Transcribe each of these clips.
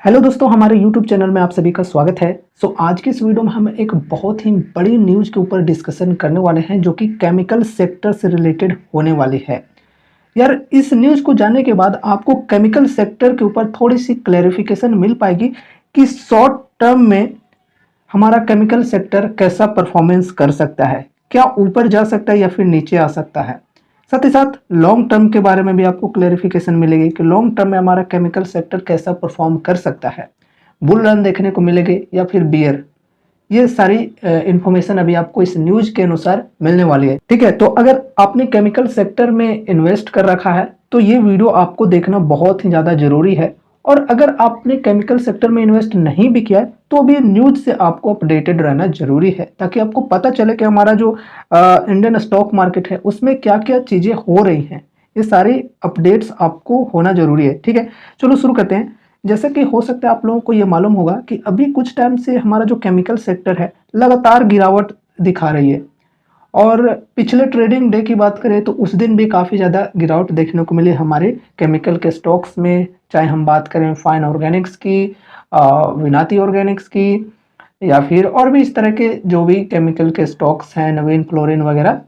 Hello दोस्तों, हमारे YouTube channel में आप सभी का स्वागत है। आज की इस वीडियो में हम एक बहुत ही बड़ी न्यूज़ के ऊपर डिस्कशन करने वाले हैं जो कि केमिकल सेक्टर से रिलेटेड होने वाली है। यार, इस न्यूज़ को जानने के बाद आपको केमिकल सेक्टर के ऊपर थोड़ी सी क्लैरिफिकेशन मिल पाएगी कि शॉर्ट टर्म में हमारा केमिकल सेक्टर कैसा परफॉर्मेंस कर सकता है, क्या ऊपर जा सकता है या फिर नीचे आ सकता है। साथ ही साथ लॉन्ग टर्म के बारे में भी आपको क्लैरिफिकेशन मिलेगी कि लॉन्ग टर्म में हमारा केमिकल सेक्टर कैसा परफॉर्म कर सकता है, बुल रन देखने को मिलेगी या फिर बियर। ये सारी इंफॉर्मेशन अभी आपको इस न्यूज के अनुसार मिलने वाली है। ठीक है, तो अगर आपने केमिकल सेक्टर में इन्वेस्ट कर रखा है तो ये वीडियो आपको देखना बहुत ही ज़्यादा जरूरी है। और अगर आपने केमिकल सेक्टर में इन्वेस्ट नहीं भी किया है तो भी न्यूज से आपको अपडेटेड रहना जरूरी है, ताकि आपको पता चले कि हमारा जो इंडियन स्टॉक मार्केट है उसमें क्या क्या चीज़ें हो रही हैं। ये सारी अपडेट्स आपको होना जरूरी है। ठीक है, चलो शुरू करते हैं। जैसा कि हो सकता है आप लोगों को ये मालूम होगा कि अभी कुछ टाइम से हमारा जो केमिकल सेक्टर है लगातार गिरावट दिखा रही है। और पिछले ट्रेडिंग डे की बात करें तो उस दिन भी काफ़ी ज़्यादा गिरावट देखने को मिली हमारे केमिकल के स्टॉक्स में, चाहे हम बात करें फाइन ऑर्गेनिक्स की, विनाती ऑर्गेनिक्स की, या फिर और भी इस तरह के जो भी केमिकल के स्टॉक्स हैं, नवीन फ्लोरिन वगैरह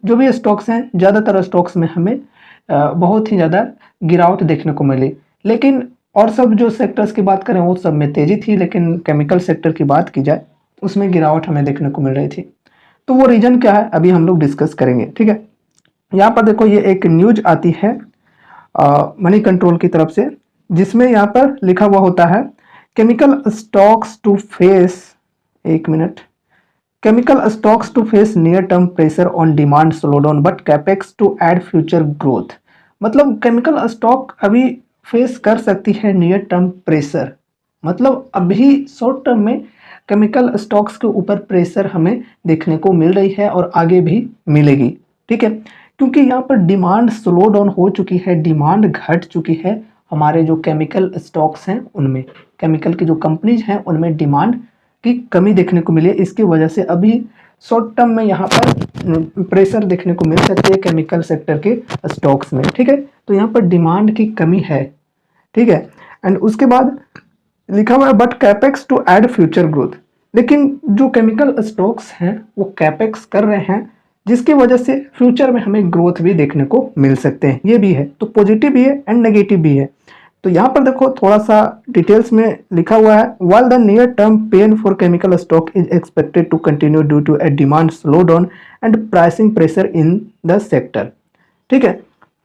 जो भी स्टॉक्स हैं, ज़्यादातर स्टॉक्स में हमें बहुत ही ज़्यादा गिरावट देखने को मिली। लेकिन और सब जो सेक्टर्स की बात करें वो सब में तेज़ी थी, लेकिन केमिकल सेक्टर की बात की जाए उसमें गिरावट हमें देखने को मिल रही थी। तो वो रीजन क्या है अभी हम लोग डिस्कस करेंगे। ठीक है, यहाँ पर देखो ये एक न्यूज आती है मनी कंट्रोल की तरफ से, जिसमें यहाँ पर लिखा हुआ होता है केमिकल स्टॉक्स टू फेस, एक minute, chemical stocks to face near term pressure on demand slowdown but capex to add future growth. मतलब केमिकल स्टॉक अभी फेस कर सकती है नियर टर्म प्रेशर, मतलब अभी शॉर्ट टर्म में केमिकल स्टॉक्स के ऊपर प्रेशर हमें देखने को मिल रही है और आगे भी मिलेगी। ठीक है, क्योंकि यहाँ पर डिमांड स्लो डाउन हो चुकी है, डिमांड घट चुकी है हमारे जो केमिकल स्टॉक्स हैं उनमें, केमिकल की जो कंपनीज हैं उनमें डिमांड की कमी देखने को मिली है। इसकी वजह से अभी शॉर्ट टर्म में यहाँ पर प्रेशर देखने को मिल सकती है केमिकल सेक्टर के स्टॉक्स में। ठीक है, तो यहाँ पर डिमांड की कमी है। ठीक है, एंड उसके बाद लिखा हुआ है but capex to add future growth. लेकिन जो केमिकल स्टॉक्स हैं वो कैपेक्स कर रहे हैं, जिसकी वजह से फ्यूचर में हमें ग्रोथ भी देखने को मिल सकते हैं। ये भी है, तो पॉजिटिव भी है एंड नेगेटिव भी है। तो यहाँ पर देखो थोड़ा सा डिटेल्स में लिखा हुआ है, while the near term pain for chemical stock is expected to continue due to a demand slow down and pricing pressure in the sector. ठीक है,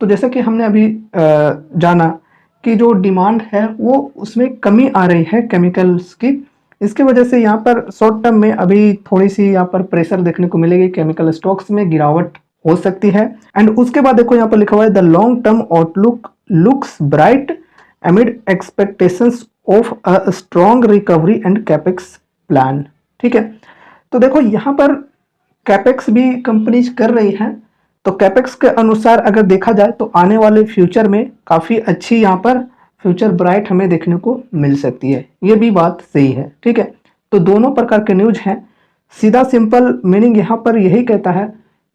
तो जैसा कि हमने अभी जाना कि जो डिमांड है वो उसमें कमी आ रही है केमिकल्स की, इसकी वजह से यहाँ पर शॉर्ट टर्म में अभी थोड़ी सी यहाँ पर प्रेशर देखने को मिलेगी, केमिकल स्टॉक्स में गिरावट हो सकती है। एंड उसके बाद देखो यहाँ पर लिखा हुआ है the long term outlook looks bright amid expectations of a strong recovery and capex plan। ठीक है, तो देखो यहाँ पर कैपेक्स भी कंपनीज कर रही हैं, तो कैपेक्स के अनुसार अगर देखा जाए तो आने वाले फ्यूचर में काफ़ी अच्छी यहाँ पर फ्यूचर ब्राइट हमें देखने को मिल सकती है। ये भी बात सही है। ठीक है, तो दोनों प्रकार के न्यूज हैं। सीधा सिंपल मीनिंग यहाँ पर यही कहता है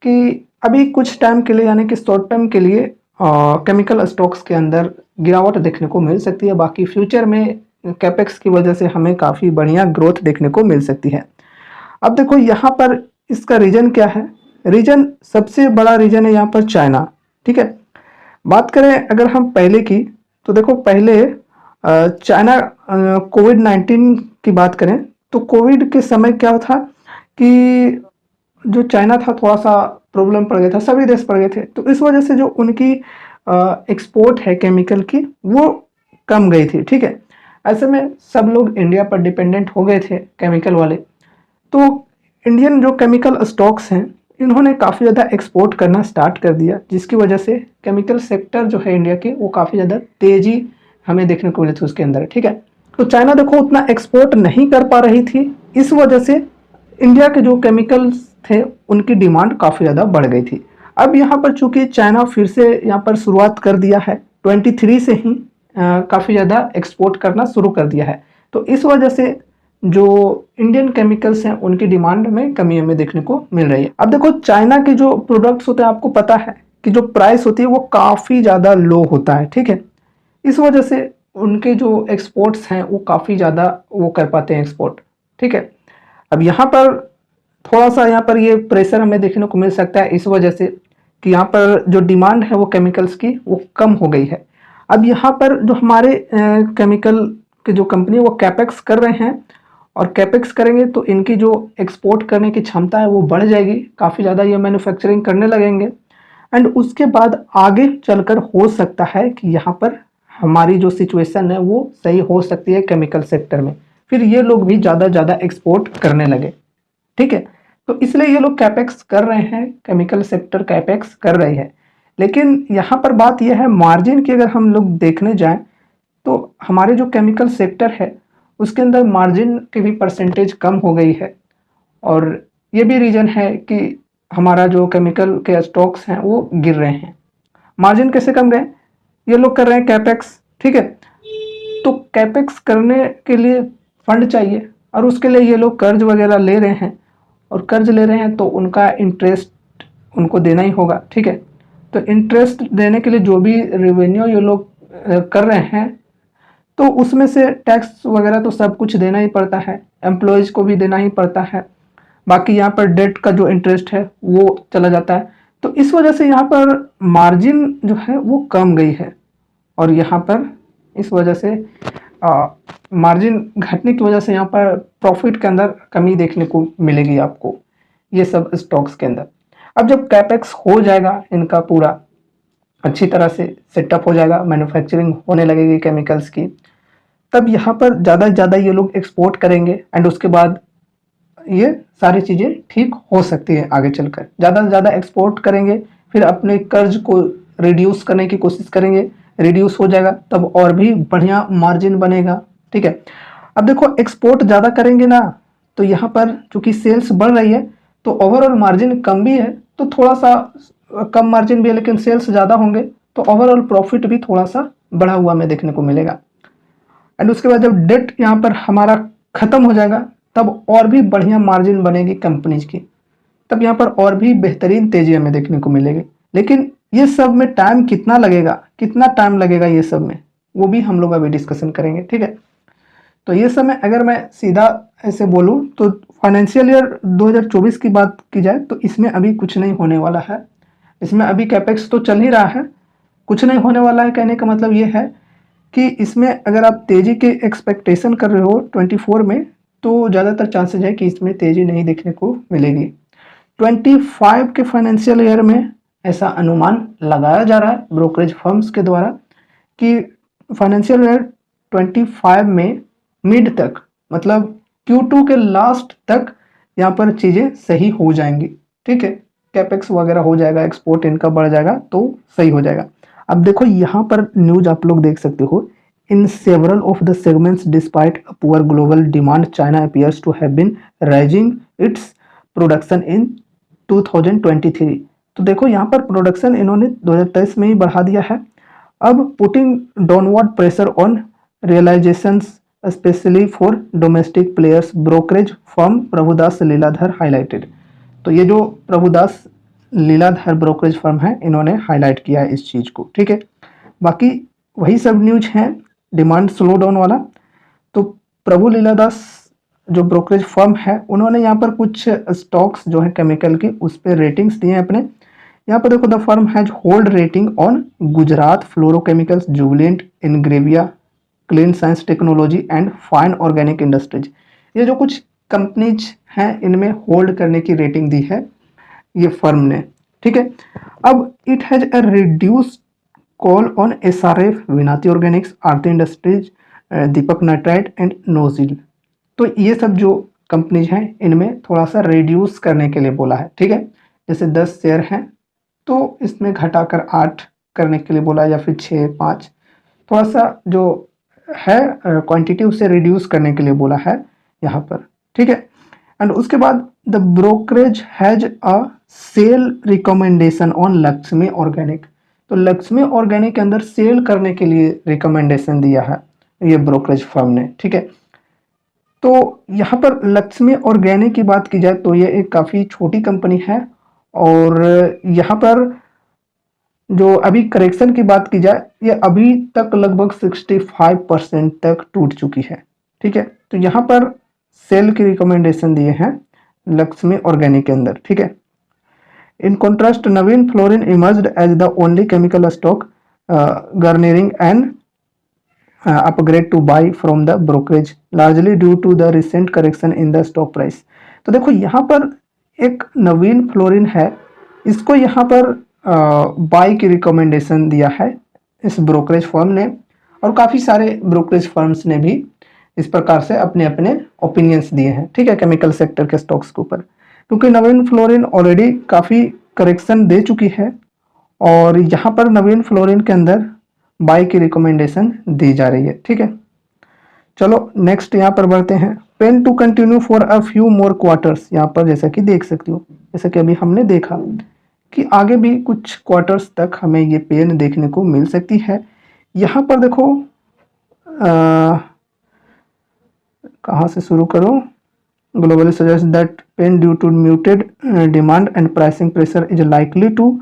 कि अभी कुछ टाइम के लिए यानी कि शॉर्ट टर्म के लिए केमिकल स्टॉक्स के अंदर गिरावट देखने को मिल सकती है, बाकी फ्यूचर में कैपेक्स की वजह से हमें काफ़ी बढ़िया ग्रोथ देखने को मिल सकती है। अब देखो यहाँ पर इसका रीजन क्या है, रीजन सबसे बड़ा रीजन है यहाँ पर चाइना। ठीक है, बात करें अगर हम पहले की, तो देखो पहले चाइना कोविड-19 की बात करें तो कोविड के समय क्या था कि जो चाइना था थोड़ा सा प्रॉब्लम पड़ गया था, सभी देश पड़ गए थे, तो इस वजह से जो उनकी एक्सपोर्ट है केमिकल की वो कम गई थी। ठीक है, ऐसे में सब लोग इंडिया पर डिपेंडेंट हो गए थे केमिकल वाले, तो इंडियन जो केमिकल स्टॉक्स हैं इन्होंने काफ़ी ज़्यादा एक्सपोर्ट करना स्टार्ट कर दिया, जिसकी वजह से केमिकल सेक्टर जो है इंडिया के वो काफ़ी ज़्यादा तेज़ी हमें देखने को मिली थी उसके अंदर। ठीक है, तो चाइना देखो उतना एक्सपोर्ट नहीं कर पा रही थी, इस वजह से इंडिया के जो केमिकल्स थे उनकी डिमांड काफ़ी ज़्यादा बढ़ गई थी। अब यहाँ पर चूंकि चाइना फिर से यहाँ पर शुरुआत कर दिया है 23 से ही काफ़ी ज़्यादा एक्सपोर्ट करना शुरू कर दिया है, तो इस वजह से जो इंडियन केमिकल्स हैं उनकी डिमांड में कमी हमें देखने को मिल रही है। अब देखो चाइना के जो प्रोडक्ट्स होते हैं आपको पता है कि जो प्राइस होती है वो काफ़ी ज़्यादा लो होता है। ठीक है, इस वजह से उनके जो एक्सपोर्ट्स हैं वो काफ़ी ज़्यादा वो कर पाते हैं एक्सपोर्ट, ठीक है। अब यहाँ पर थोड़ा-सा यहाँ पर ये प्रेशर हमें देखने को मिल सकता है इस वजह से कि यहाँ पर जो डिमांड है वो केमिकल्स की वो कम हो गई है। अब यहाँ पर जो हमारे केमिकल के जो कंपनी है वो कैपेक्स कर रहे हैं और कैपेक्स करेंगे तो इनकी जो एक्सपोर्ट करने की क्षमता है वो बढ़ जाएगी, काफ़ी ज़्यादा ये मैन्युफैक्चरिंग करने लगेंगे एंड उसके बाद आगे चलकर हो सकता है कि यहाँ पर हमारी जो सिचुएशन है वो सही हो सकती है केमिकल सेक्टर में, फिर ये लोग भी ज़्यादा एक्सपोर्ट करने लगे, ठीक है। तो इसलिए ये लोग कैपेक्स कर रहे हैं, केमिकल सेक्टर कैपेक्स कर रही है। लेकिन यहाँ पर बात यह है मार्जिन की, अगर हम लोग देखने जाएं तो हमारे जो केमिकल सेक्टर है उसके अंदर मार्जिन की भी परसेंटेज कम हो गई है और ये भी रीज़न है कि हमारा जो केमिकल के स्टॉक्स हैं वो गिर रहे हैं। मार्जिन कैसे कम गए? ये लोग कर रहे हैं कैपेक्स, ठीक है। तो कैपेक्स करने के लिए फंड चाहिए और उसके लिए ये लोग कर्ज वगैरह ले रहे हैं और कर्ज ले रहे हैं तो उनका इंटरेस्ट उनको देना ही होगा, ठीक है। तो इंटरेस्ट देने के लिए जो भी रेवेन्यू ये लोग कर रहे हैं तो उसमें से टैक्स वगैरह तो सब कुछ देना ही पड़ता है, एम्प्लॉयज़ को भी देना ही पड़ता है, बाकी यहाँ पर डेट का जो इंटरेस्ट है वो चला जाता है। तो इस वजह से यहाँ पर मार्जिन जो है वो कम गई है और यहाँ पर इस वजह से मार्जिन घटने की वजह से यहाँ पर प्रॉफिट के अंदर कमी देखने को मिलेगी आपको ये सब स्टॉक्स के अंदर। अब जब कैपेक्स हो जाएगा इनका पूरा अच्छी तरह से सेटअप हो जाएगा, मैन्युफैक्चरिंग होने लगेगी केमिकल्स की, तब यहाँ पर ज़्यादा से ज़्यादा ये लोग एक्सपोर्ट करेंगे एंड उसके बाद ये सारी चीज़ें ठीक हो सकती है आगे चलकर। ज़्यादा से ज़्यादा एक्सपोर्ट करेंगे, फिर अपने कर्ज को रिड्यूस करने की कोशिश करेंगे, रिड्यूस हो जाएगा तब और भी बढ़िया मार्जिन बनेगा, ठीक है। अब देखो एक्सपोर्ट ज़्यादा करेंगे ना तो यहाँ पर चूँकि सेल्स बढ़ रही है तो ओवरऑल मार्जिन कम भी है, तो थोड़ा सा कम मार्जिन भी है लेकिन सेल्स ज़्यादा होंगे तो ओवरऑल प्रॉफिट भी थोड़ा सा बढ़ा हुआ हमें देखने को मिलेगा। एंड उसके बाद जब डेट यहाँ पर हमारा ख़त्म हो जाएगा तब और भी बढ़िया मार्जिन बनेगी कंपनीज की, तब यहाँ पर और भी बेहतरीन तेज़ी हमें देखने को मिलेगी। लेकिन ये सब में टाइम कितना लगेगा, कितना टाइम लगेगा ये सब में, वो भी हम लोग अभी डिस्कशन करेंगे, ठीक है। तो ये सब में अगर मैं सीधा ऐसे बोलूँ तो फाइनेंशियल ईयर 2024 की बात की जाए तो इसमें अभी कुछ नहीं होने वाला है। इसमें अभी कैपेक्स तो चल ही रहा है, कुछ नहीं होने वाला है। कहने का मतलब ये है कि इसमें अगर आप तेज़ी के एक्सपेक्टेशन कर रहे हो 24 में तो ज़्यादातर चांसेज है कि इसमें तेज़ी नहीं देखने को मिलेगी। 25 के फाइनेंशियल ईयर में ऐसा अनुमान लगाया जा रहा है ब्रोकरेज फर्म्स के द्वारा कि फाइनेंशियल ईयर 25 में मिड तक, मतलब Q2 के लास्ट तक यहाँ पर चीज़ें सही हो जाएंगी, ठीक है। कैपेक्स वगैरह हो जाएगा, एक्सपोर्ट इनका बढ़ जाएगा तो सही हो जाएगा। अब देखो यहाँ पर न्यूज आप लोग देख सकते हो, in several of the segments despite poor global demand China appears to have been rising its production in 2023। तो देखो यहाँ पर प्रोडक्शन इन्होंने 2023 में ही बढ़ा दिया है। अब putting downward pressure on realisations specially for domestic players, brokerage firm Prabhudas Lilladher highlighted. तो ये जो प्रभुदास लीलाधर ब्रोकरेज फर्म है इन्होंने हाईलाइट किया है इस चीज़ को, ठीक है। बाकी वही सब न्यूज हैं डिमांड स्लो डाउन वाला। तो प्रभु लीलादास जो ब्रोकरेज फर्म है उन्होंने यहाँ पर कुछ स्टॉक्स जो है केमिकल की उस पर रेटिंग्स दिए हैं अपने। यहाँ पर देखो the firm has hold rating on Gujarat Fluorochemicals, Jubilant, Ingrevia, Clean Science Technology and Fine Organic Industries. ये जो कुछ कंपनीज हैं इनमें होल्ड करने की रेटिंग दी है ये फर्म ने, ठीक है। अब it has a reduce call on SRF, Vinati Organics, Aarti industries, Deepak nitrite and nozzle. तो ये सब जो कंपनीज हैं इनमें थोड़ा सा रिड्यूस करने के लिए बोला है, ठीक है। जैसे 10 शेयर हैं तो इसमें घटाकर 8 करने के लिए बोला या फिर 6, 5, थोड़ा सा जो है क्वांटिटी उसे रिड्यूस करने के लिए बोला है यहाँ पर, ठीक है। एंड उसके बाद the brokerage has a cell recommendation on Lakshmi organic. तो लक्ष्मी ऑर्गेनिक के अंदर सेल करने के लिए रिकमेंडेशन दिया है ये ब्रोकरेज फर्म ने, ठीक है। तो यहाँ पर लक्ष्मी ऑर्गेनिक की बात की जाए तो ये एक काफ़ी छोटी कंपनी है और यहाँ पर जो अभी करेक्शन की बात की जाए, ये अभी तक लगभग 65% तक टूट चुकी है। ठीक है, तो यहाँ पर सेल की रिकमेंडेशन दिए हैं लक्ष्मी ऑर्गेनिक के अंदर। ठीक है, in contrast Navin Fluorine emerged as the only chemical stock garnering an upgrade to buy from the brokerage largely due to the recent correction in the stock price। तो देखो यहाँ पर एक नवीन फ्लोरिन है, इसको यहाँ पर बाय की रिकमेंडेशन दिया है इस ब्रोकरेज फर्म ने, और काफ़ी सारे ब्रोकरेज फर्म्स ने भी इस प्रकार से अपने अपने ओपिनियंस दिए हैं। ठीक है, केमिकल सेक्टर के स्टॉक्स के ऊपर, क्योंकि नवीन फ्लोरिन ऑलरेडी काफ़ी करेक्शन दे चुकी है और यहाँ पर नवीन फ्लोरिन के अंदर बाय की रिकमेंडेशन दी जा रही है। ठीक है, चलो नेक्स्ट यहाँ पर बढ़ते हैं। Pain to continue for a few more quarters, यहाँ पर जैसा कि देख सकते हो, जैसा कि अभी हमने देखा कि आगे भी कुछ क्वार्टर्स तक हमें ये पेन देखने को मिल सकती है। यहाँ पर देखो कहाँ से शुरू करूँ। Globally suggest that pain due to muted demand and pricing pressure is likely to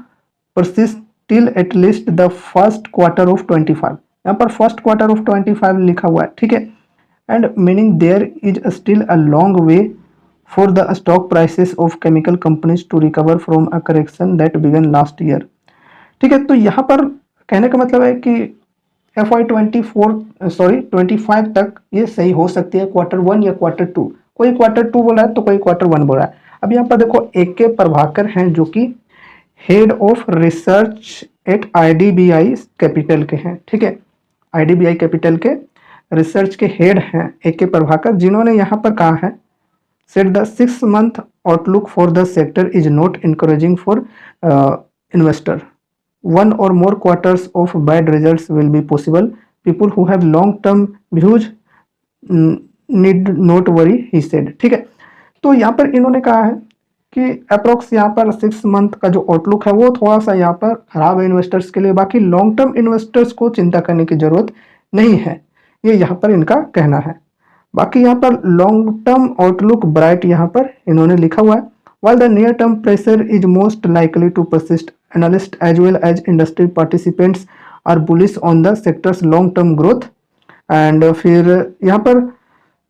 persist till at least the first quarter of 25। यहाँ पर फर्स्ट क्वार्टर ऑफ 25 लिखा हुआ है। ठीक है, and meaning there is still a long way for the stock prices of chemical companies to recover from a correction that began last year. ठीक है, तो यहाँ पर कहने का मतलब है कि FY24 25 तक ये सही हो सकती है, क्वार्टर 1 या क्वार्टर 2। कोई क्वार्टर 2 बोला है तो कोई क्वार्टर 1 बोला है। अब यहाँ पर देखो AK प्रभाकर हैं जो कि head of research eight IDBI capital के हैं। ठीक है, IDBI कैपिटल के रिसर्च के हेड हैं AK प्रभाकर, जिन्होंने यहाँ पर कहा है set the 6 month outlook for the sector is not encouraging for investor. 1 or more quarters of bad results will be possible. People who have long term views need not worry, he said। ठीक है, तो यहाँ पर इन्होंने कहा है कि approx यहाँ पर 6 मंथ का जो आउटलुक है वो थोड़ा सा यहाँ पर खराब है इन्वेस्टर्स के लिए, बाकी लॉन्ग टर्म इन्वेस्टर्स को चिंता करने की जरूरत नहीं है, ये यहाँ पर इनका कहना है। बाकी यहाँ पर लॉन्ग टर्म आउटलुक ब्राइट यहाँ पर इन्होंने लिखा हुआ है। while the near term pressure is most likely to persist, analysts as well as industry participants are bullish on the sector's long term growth। And फिर यहाँ पर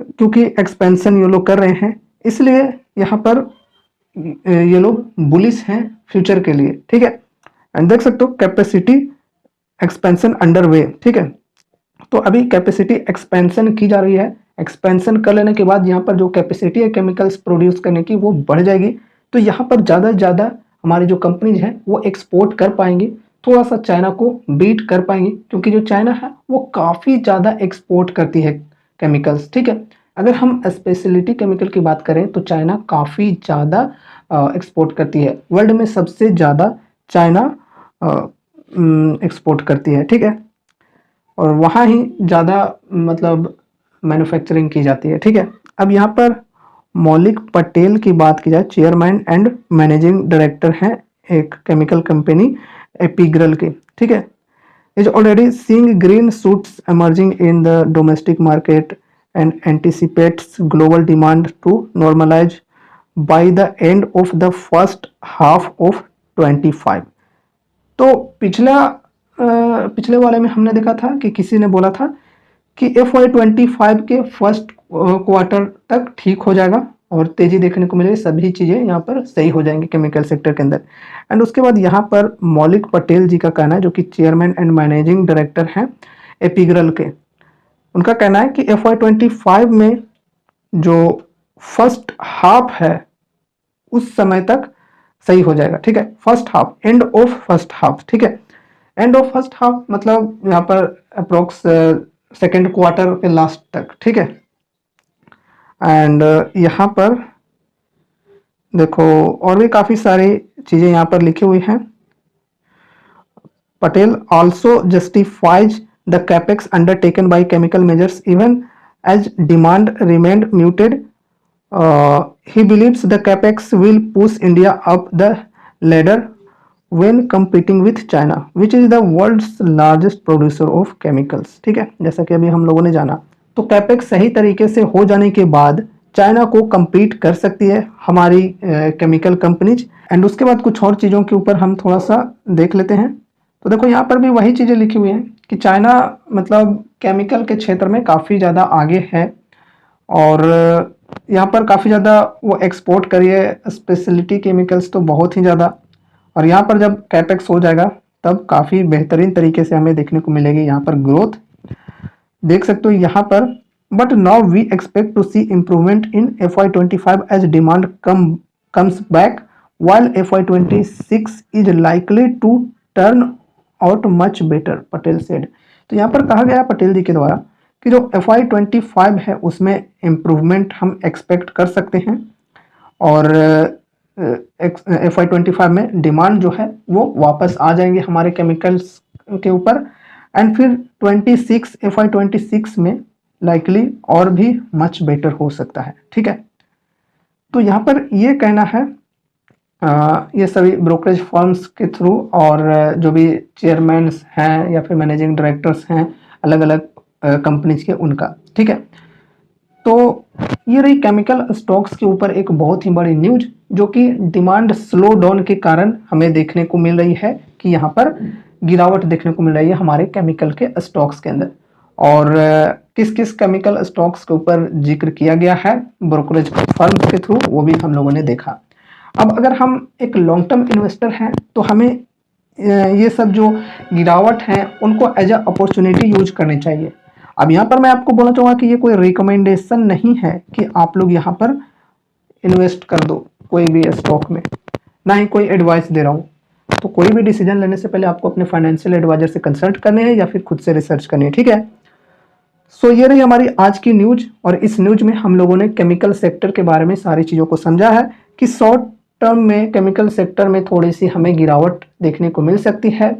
क्योंकि एक्सपेंशन ये लोग कर रहे हैं, इसलिए यहाँ पर ये लोग बुलिश हैं फ्यूचर के लिए। ठीक है, एंड देख सकते हो कैपेसिटी एक्सपेंशन अंडर वे। ठीक है, तो अभी कैपेसिटी एक्सपेंशन की जा रही है, एक्सपेंशन कर लेने के बाद यहाँ पर जो कैपेसिटी है केमिकल्स प्रोड्यूस करने की वो बढ़ जाएगी, तो यहाँ पर ज़्यादा से ज़्यादा हमारी जो कंपनीज हैं वो एक्सपोर्ट कर पाएंगी, थोड़ा सा चाइना को बीट कर पाएंगी, क्योंकि जो चाइना है वो काफ़ी ज़्यादा एक्सपोर्ट करती है केमिकल्स। ठीक है, अगर हम स्पेशलिटी केमिकल की बात करें तो चाइना काफ़ी ज़्यादा एक्सपोर्ट करती है, वर्ल्ड में सबसे ज़्यादा चाइना एक्सपोर्ट करती है। ठीक है, और वहाँ ही ज़्यादा मतलब मैन्युफैक्चरिंग की जाती है। ठीक है, अब यहाँ पर मौलिक पटेल की बात की जाए, चेयरमैन एंड मैनेजिंग डायरेक्टर हैं एक केमिकल कंपनी एपिग्रल की। ठीक है, is already seeing green shoots emerging in the domestic market and anticipates global demand to normalize by the end of the first half of 25। तो पिछले वाले में हमने देखा था कि किसी ने बोला था कि FY25 के फर्स्ट क्वार्टर तक ठीक हो जाएगा और तेजी देखने को मिलेगी, सभी चीज़ें यहाँ पर सही हो जाएंगी केमिकल सेक्टर के अंदर। एंड उसके बाद यहाँ पर मौलिक पटेल जी का कहना है, जो कि चेयरमैन एंड मैनेजिंग डायरेक्टर हैं एपिग्रल के, उनका कहना है कि FY25 में जो फर्स्ट हाफ है उस समय तक सही हो जाएगा। ठीक है, first half, end of first half. ठीक है, एंड ऑफ फर्स्ट हाफ मतलब यहाँ पर अप्रोक्स सेकेंड क्वार्टर के लास्ट तक। ठीक है, एंड यहाँ पर देखो और भी काफ़ी सारी चीज़ें यहाँ पर लिखी हुई हैं। Patel also justifies the capex undertaken by chemical majors even as demand remained muted. He believes the capex will push India up the ladder when competing with China, which is the world's largest producer of chemicals। ठीक है, जैसा कि अभी हम लोगों ने जाना, तो कैपेक्स सही तरीके से हो जाने के बाद चाइना को compete कर सकती है हमारी केमिकल कंपनीज। एंड उसके बाद कुछ और चीज़ों के ऊपर हम थोड़ा सा देख लेते हैं। तो देखो यहाँ पर भी वही चीज़ें लिखी हुई हैं कि चाइना मतलब केमिकल के क्षेत्र में काफ़ी ज़्यादा आगे है, और यहाँ पर काफ़ी ज़्यादा वो एक्सपोर्ट करिए स्पेशलिटी केमिकल्स तो बहुत ही ज़्यादा। और यहाँ पर जब कैपेक्स हो जाएगा तब काफ़ी बेहतरीन तरीके से हमें देखने को मिलेगी यहाँ पर ग्रोथ। देख सकते हो यहाँ पर, but now we expect to see improvement in FY25 as demand comes back while FY26 is likely to turn out much better, Patel said. तो यहाँ पर कहा गया पटेल जी के द्वारा कि जो FY25 है उसमें इम्प्रूवमेंट हम एक्सपेक्ट कर सकते हैं, और FY25 में डिमांड जो है वो वापस आ जाएंगे हमारे केमिकल्स के ऊपर, एंड फिर FY26 में लाइकली और भी मच बेटर हो सकता है। ठीक है, तो यहाँ पर ये कहना है ये सभी ब्रोकरेज फर्म्स के थ्रू, और जो भी चेयरमैन हैं या फिर मैनेजिंग डायरेक्टर्स हैं अलग अलग कंपनीज के, उनका। ठीक है, तो ये रही केमिकल स्टॉक्स के ऊपर एक बहुत ही बड़ी न्यूज, जो कि डिमांड स्लो डाउन के कारण हमें देखने को मिल रही है कि यहाँ पर गिरावट देखने को मिल रही है हमारे केमिकल के स्टॉक्स के अंदर। और किस किस केमिकल स्टॉक्स के ऊपर जिक्र किया गया है ब्रोकरेज फर्म के थ्रू, वो भी हम लोगों ने देखा। अब अगर हम एक लॉन्ग टर्म इन्वेस्टर हैं तो हमें ये सब जो गिरावट है उनको एज अ अपॉर्चुनिटी यूज करनी चाहिए। अब यहाँ पर मैं आपको बोलना चाहूँगा कि ये कोई रिकमेंडेशन नहीं है कि आप लोग यहाँ पर इन्वेस्ट कर दो कोई भी स्टॉक में, ना ही कोई एडवाइस दे रहा हूँ। तो कोई भी डिसीजन लेने से पहले आपको अपने फाइनेंशियल एडवाइजर से कंसल्ट करने हैं या फिर खुद से रिसर्च करनी है। ठीक है, सो ये रही हमारी आज की न्यूज, और इस न्यूज में हम लोगों ने केमिकल सेक्टर के बारे में सारी चीज़ों को समझा है कि शॉर्ट टर्म में केमिकल सेक्टर में थोड़ी सी हमें गिरावट देखने को मिल सकती है,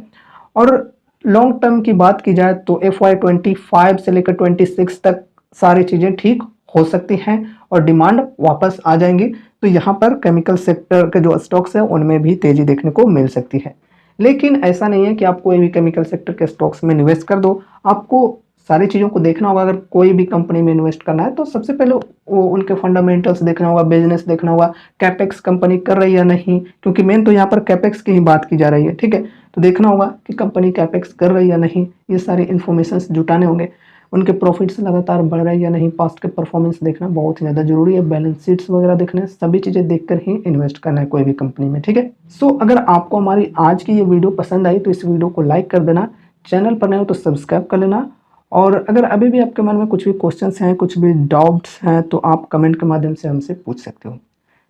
और लॉन्ग टर्म की बात की जाए तो FY25 से लेकर 26 तक सारी चीज़ें ठीक हो सकती हैं और डिमांड वापस आ जाएंगी। तो यहाँ पर केमिकल सेक्टर के जो स्टॉक्स हैं उनमें भी तेज़ी देखने को मिल सकती है। लेकिन ऐसा नहीं है कि आप कोई भी केमिकल सेक्टर के स्टॉक्स में इन्वेस्ट कर दो, आपको सारी चीज़ों को देखना होगा। अगर कोई भी कंपनी में इन्वेस्ट करना है तो सबसे पहले वो उनके फंडामेंटल्स देखना होगा, बिजनेस देखना होगा, कैपेक्स कंपनी कर रही है या नहीं, क्योंकि मेन तो यहाँ पर कैपेक्स की ही बात की जा रही है। ठीक है, तो देखना होगा कि कंपनी कैपेक्स कर रही है या नहीं, ये सारे इन्फॉर्मेशन जुटाने होंगे। उनके प्रॉफिट्स लगातार बढ़ रहे हैं या नहीं, पास्ट के परफॉर्मेंस देखना बहुत ही ज़्यादा जरूरी है, बैलेंस शीट्स वगैरह देखने, सभी चीज़ें देखकर ही इन्वेस्ट करना है कोई भी कंपनी में। ठीक है, सो अगर आपको हमारी आज की ये वीडियो पसंद आई तो इस वीडियो को लाइक कर देना, चैनल पर नए हो तो सब्सक्राइब कर लेना, और अगर अभी भी आपके मन में कुछ भी क्वेश्चंस हैं, कुछ भी डाउट्स हैं, तो आप कमेंट के माध्यम से हमसे पूछ सकते हो।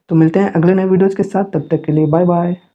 तो मिलते हैं अगले नए वीडियोज़ के साथ, तब तक के लिए बाय बाय।